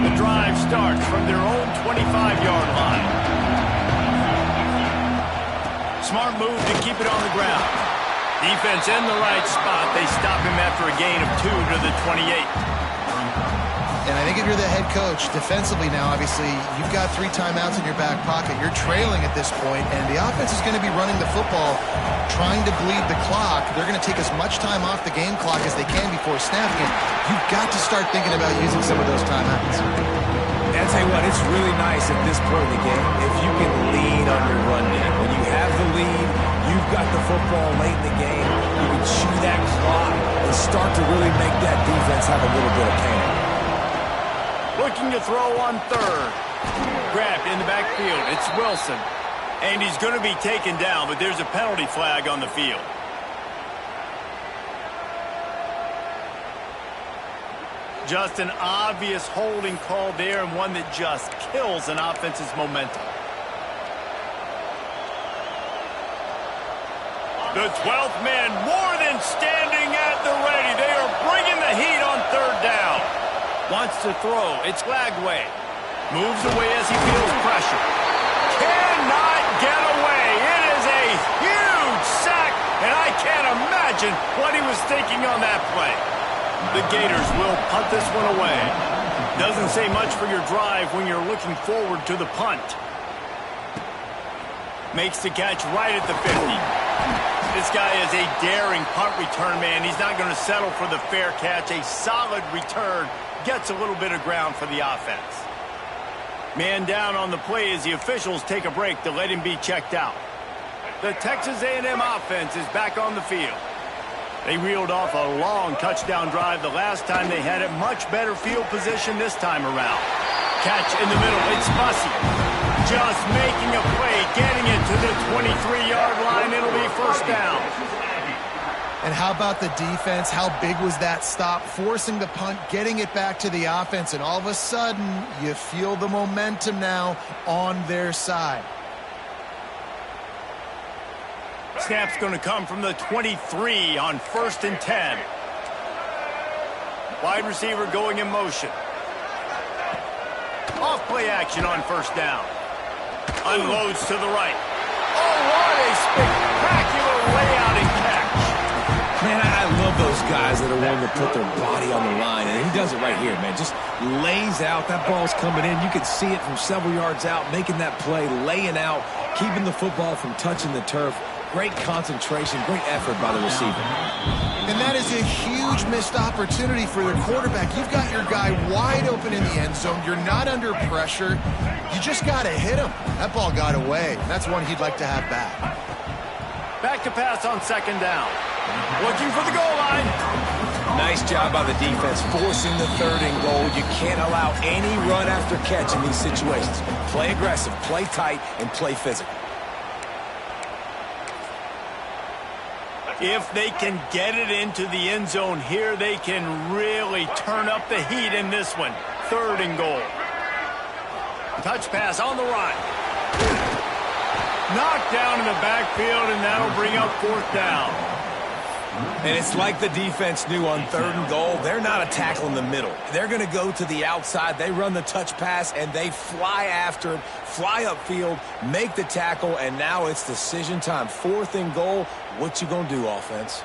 The drive starts from their own 25-yard line. Smart move to keep it on the ground. Defense in the right spot. They stop him after a gain of 2 to the 28. And I think if you're the head coach, defensively now, obviously, you've got 3 timeouts in your back pocket. You're trailing at this point, and the offense is going to be running the football, trying to bleed the clock. They're going to take as much time off the game clock as they can before snapping it. You've got to start thinking about using some of those timeouts. And I'll tell you what, it's really nice at this point in the game if you can lead on your run game. When you have the lead, you've got the football late in the game, you can chew that clock and start to really make that defense have a little bit of pain. Looking to throw on third. Grabbed in the backfield. It's Wilson. And he's going to be taken down, but there's a penalty flag on the field. Just an obvious holding call there, and one that just kills an offense's momentum. The 12th man more than standing at the ready. They are bringing the heat on third down. Wants to throw. It's Lagway. Moves away as he feels pressure. Cannot get away. It is a huge sack, and I can't imagine what he was thinking on that play. The Gators will punt this one away. Doesn't say much for your drive when you're looking forward to the punt. Makes the catch right at the 50. This guy is a daring punt return man. He's not going to settle for the fair catch. A solid return gets a little bit of ground for the offense. Man down on the play as the officials take a break to let him be checked out. The Texas A&M offense is back on the field. They reeled off a long touchdown drive the last time they had it. Much better field position this time around. Catch in the middle. It's Bussey. Just making a play, getting it to the 23-yard line. It'll be first down. And how about the defense? How big was that stop? Forcing the punt, getting it back to the offense, and all of a sudden, you feel the momentum now on their side. Snap's going to come from the 23 on 1st and 10. Wide receiver going in motion. Off play action on first down. Unloads to the right. Oh, what a spectacular layout and catch. Man, I love those guys that are willing to put their body on the line, and he does it right here, man. Just lays out. That ball's coming in. You can see it from several yards out, making that play, laying out, keeping the football from touching the turf. Great concentration, great effort by the receiver. And that is a huge missed opportunity for the quarterback. You've got your guy wide open in the end zone. You're not under pressure. You just got to hit him. That ball got away. That's one he'd like to have back. Back to pass on second down. Looking for the goal line. Nice job by the defense, forcing the 3rd and goal. You can't allow any run after catch in these situations. Play aggressive, play tight, and play physical. If they can get it into the end zone here, they can really turn up the heat in this one. 3rd and goal. Touch pass on the run. Knocked down in the backfield, and that'll bring up 4th down. And it's like the defense knew on 3rd and goal. They're not a tackle in the middle. They're going to go to the outside. They run the touch pass, and they fly after it, fly upfield, make the tackle, and now it's decision time. 4th and goal. What you going to do, offense?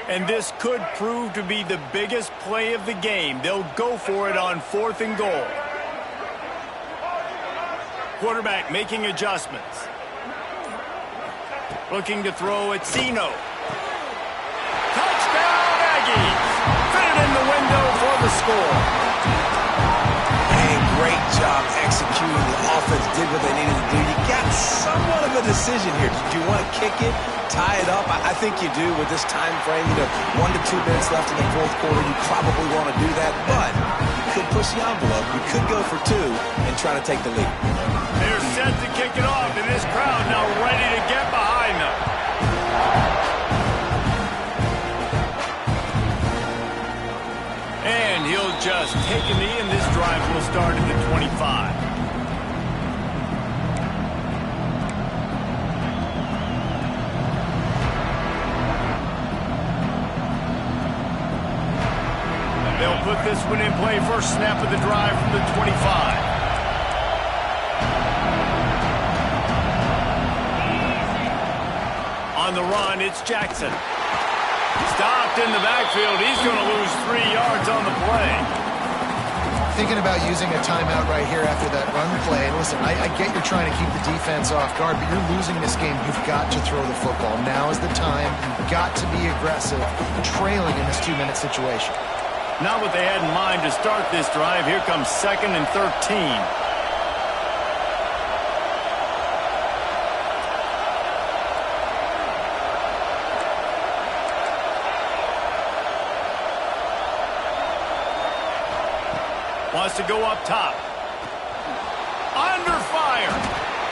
And this could prove to be the biggest play of the game. They'll go for it on 4th and goal. Quarterback making adjustments. Looking to throw at Zeno. Touchdown, Aggies! Fit it in the window for the score. Hey, great job executing. The offense did what they needed to do. You got somewhat of a decision here. Do you want to kick it, tie it up? I think you do with this time frame. 1 to 2 minutes left in the 4th quarter. You probably want to do that, but you could push the envelope. You could go for 2 and try to take the lead. They're set to kick it off, and this crowd now ready to get behind them. And he'll just take a knee, and this drive will start at the 25. They'll put this one in play. First snap of the drive from the 25. On the run, it's Jackson. Stopped in the backfield. He's going to lose 3 yards on the play. Thinking about using a timeout right here after that run play. And listen, I get you're trying to keep the defense off guard, but you're losing this game. You've got to throw the football. Now is the time. You've got to be aggressive, trailing in this 2-minute situation. Not what they had in mind to start this drive. Here comes 2nd and 13. Wants to go up top. Under fire.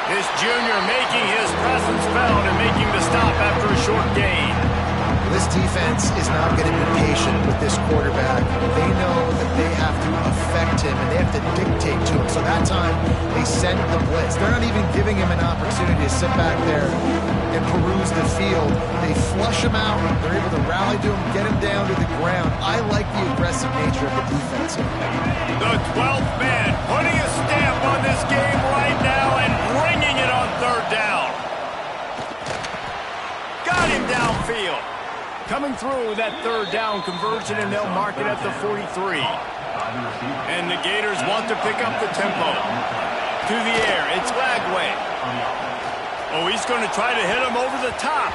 This junior making his presence felt and making the stop after a short gain. This defense is not going to be patient with this quarterback. They know that they have to affect him and they have to dictate to him. So that time, they send the blitz. They're not even giving him an opportunity to sit back there and peruse the field. They flush him out. They're able to rally to him, get him down to the ground. I like the aggressive nature of the defense here. The 12th man putting a stamp on this game right now and bringing it on 3rd down. coming through with that third down conversion, and they'll mark it at the 43. And the Gators want to pick up the tempo. To the air, it's Lagway. Oh, he's going to try to hit him over the top.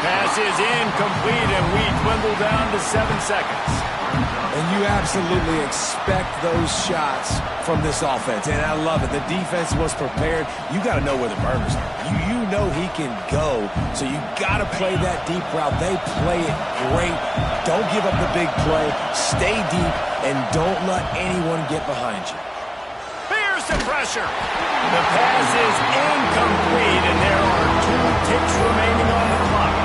Pass is incomplete, and we dwindle down to 7 seconds. And you absolutely expect those shots from this offense, and I love it. The defense was prepared. You got to know where the burners are. You know he can go, so you got to play that deep route. They play it great. Don't give up the big play. Stay deep, and don't let anyone get behind you. Here's the pressure. The pass is incomplete, and there are 2 ticks remaining on the clock.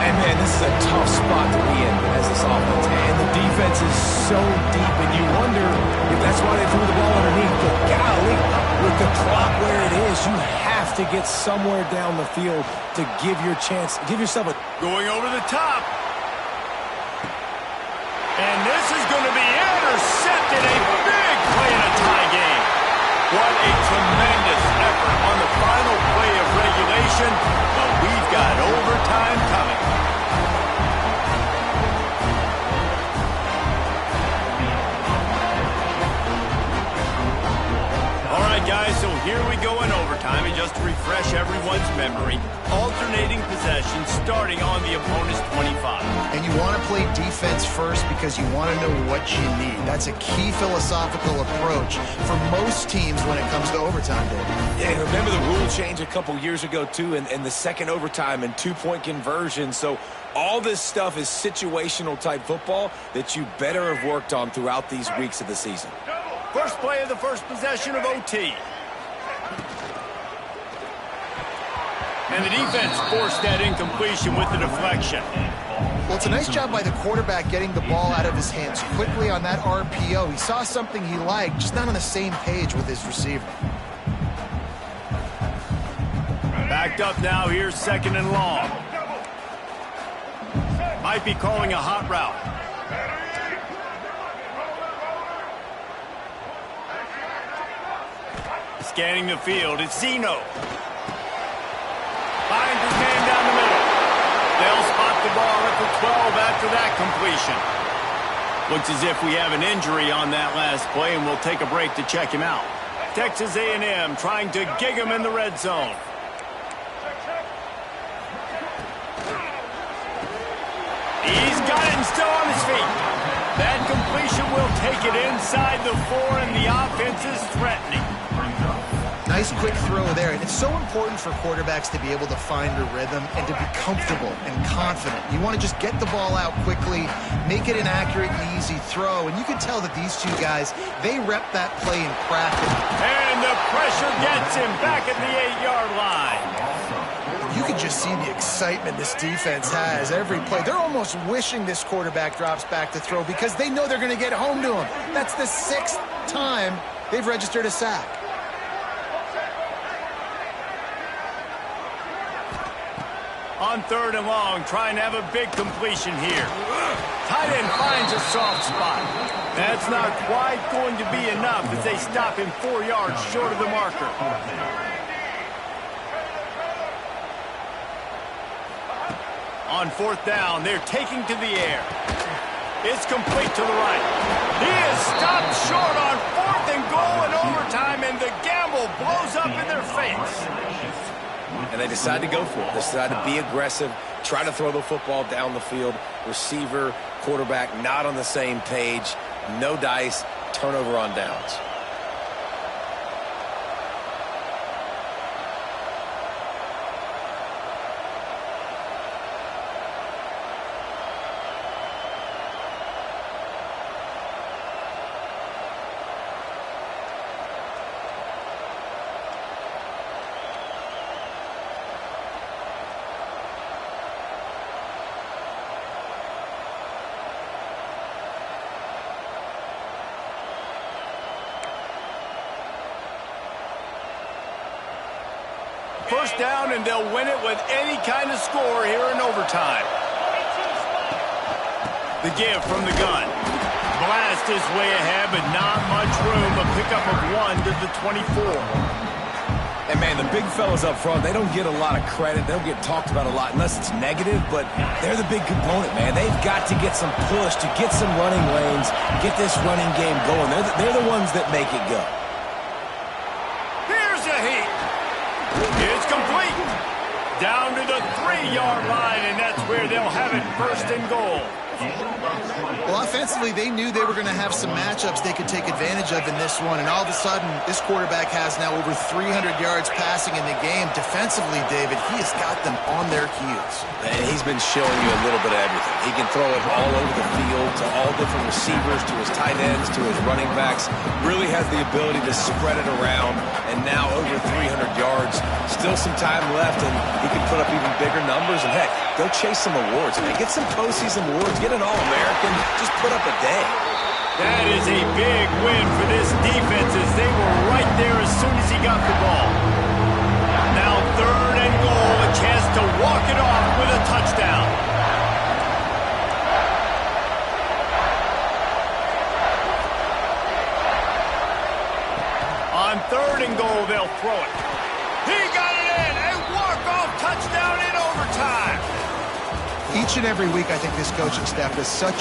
And, man, this is a tough spot to be in as this offense. And the defense is so deep, and you wonder if that's why they threw the ball underneath. But golly, with the clock where it is, you have to get somewhere down the field to give yourself a... Going over the top. And this is going to be intercepted. A big play in a tie game. What a tremendous effort on the final play of regulation. But we've got overtime coming. All right, guys, so here we go in overtime. And just to refresh everyone's memory, alternating possession starting on the opponent's 25. And you want to play defense first because you want to know what you need. That's a key philosophical approach for most teams when it comes to overtime, David. Yeah, and remember the rule change a couple years ago, too, and the second overtime and 2-point conversion. So all this stuff is situational type football that you better have worked on throughout these weeks of the season. First play of the first possession of OT. And the defense forced that incompletion with the deflection. Well, it's a nice job by the quarterback getting the ball out of his hands quickly on that RPO. He saw something he liked, just not on the same page with his receiver. Backed up now, here's 2nd and long. Might be calling a hot route. Scanning the field, it's Zeno. Finds his man down the middle. They'll spot the ball at the 12 after that completion. Looks as if we have an injury on that last play, and we'll take a break to check him out. Texas A&M trying to gig him in the red zone. He's got it and still on his feet. That completion will take it inside the 4, and the offense is threatening. Nice quick throw there, and it's so important for quarterbacks to be able to find a rhythm and to be comfortable and confident. You want to just get the ball out quickly, make it an accurate and easy throw, and you can tell that these two guys, they rep that play in practice. And the pressure gets him back at the 8-yard line. You can just see the excitement this defense has every play. They're almost wishing this quarterback drops back to throw because they know they're going to get home to him. That's the 6th time they've registered a sack. On 3rd and long, trying to have a big completion here. Tight end finds a soft spot. That's not quite going to be enough as they stop him 4 yards short of the marker. On 4th down, they're taking to the air. It's complete to the right. He is stopped short on 4th and goal in overtime, and the gamble blows up in their face. And they decide to go for it. They decide to be aggressive, try to throw the football down the field. Receiver, quarterback, not on the same page. No dice, turnover on downs. First down, and they'll win it with any kind of score here in overtime. The give from the gun. Blast is way ahead, but not much room. A pickup of 1 to the 24. And, man, the big fellas up front, they don't get a lot of credit. They don't get talked about a lot unless it's negative, but they're the big component, man. They've got to get some push, to get some running lanes, get this running game going. They're the ones that make it go. Here's a heat. It's complete. Down to the 3-yard line, and that's where they'll have it, first and goal. Well, offensively, they knew they were going to have some matchups they could take advantage of in this one, and all of a sudden, this quarterback has now over 300 yards passing in the game. Defensively, David, he has got them on their heels. And he's been showing you a little bit of everything. He can throw it all over the field to all different receivers, to his tight ends, to his running backs. Really has the ability to spread it around, and now over 300 yards. Still some time left, and he can put up even bigger numbers. And, heck, go chase some awards. Man, get some postseason awards. Get an All-American. Just put up a day. That is a big win for this defense as they were right there as soon as he got the ball. Now 3rd and goal, a chance to walk it off with a touchdown. On 3rd and goal, they'll throw it. He got it in, a walk-off touchdown in overtime. Each and every week, I think this coaching staff does such